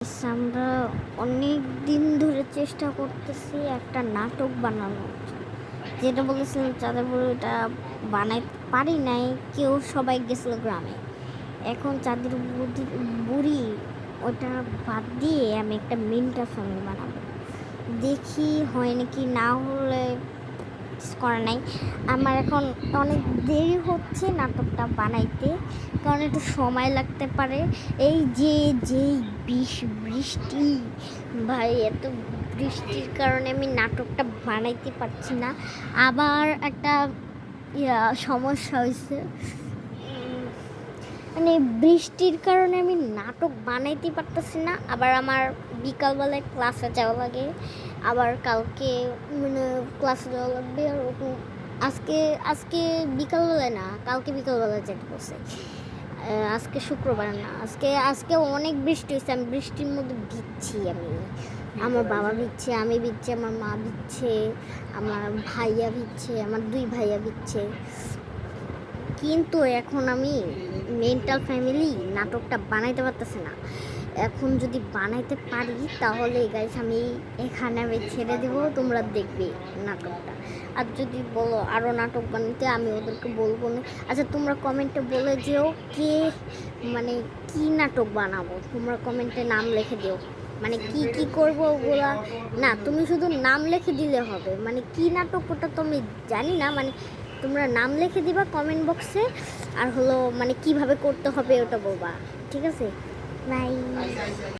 আমরা অনেক দিন ধরে চেষ্টা করতেছি একটা নাটক বানানোর, যেটা বলেছিলাম চাঁদের বুড়ি, ওটা বানাইতে পারি নাই। সবাই গেছিল গ্রামে। এখন চাঁদের বুড়ি ওটা বাদ দিয়ে আমি একটা মিন্টা ফ্যামিলি বানাবো। দেখি হয় নাকি, না হলে করা নাই। আমার এখন অনেক দেরি হচ্ছে নাটকটা বানাইতে, কারণ একটু সময় লাগতে পারে। এই যে যেই বৃষ্টি, ভাই এত বৃষ্টির কারণে আমি নাটকটা বানাইতে পারছি না। আবার একটা সমস্যা হয়েছে, মানে বৃষ্টির কারণে আমি নাটক বানাইতে পারতেছি না। আবার আমার বিকালবেলায় ক্লাসে যাওয়া লাগে, আবার কালকে মানে ক্লাসে যাওয়া লাগবে। আর আজকে আজকে বিকালবেলায় না, কালকে বিকালবেলায় যেতে বসে। আজকে শুক্রবার না, আজকে অনেক বৃষ্টি হয়েছে। আমি বৃষ্টির মধ্যে ভিজছি। আমার বাবা ভিজছে, আমি ভিজছি, আমার মা ভিজছে, আমার ভাইয়া ভিজছে, আমার 2 ভাইয়া ভিজছে। কিন্তু এখন আমি মেন্টাল ফ্যামিলি নাটকটা বানাইতে পারতেছি না। এখন যদি বানাইতে পারি তাহলে গাইস আমি এখানে ছেড়ে দেবো, তোমরা দেখবে নাটকটা। আর যদি বলো আরও নাটক বানাইতে, আমি ওদেরকে বলবো না। আচ্ছা, তোমরা কমেন্টে বলে যেও কে মানে কি নাটক বানাবো। তোমরা কমেন্টে নাম লিখে দিও, মানে কি কি করবো ওগুলা না, তুমি শুধু নাম লিখে দিলে হবে। মানে কি নাটক ওটা তো আমি জানি না, মানে তোমরা নাম লিখে দিবা কমেন্ট বক্সে। আর হলো মানে কিভাবে করতে হবে ওটা বলবা, ঠিক আছে? বাই।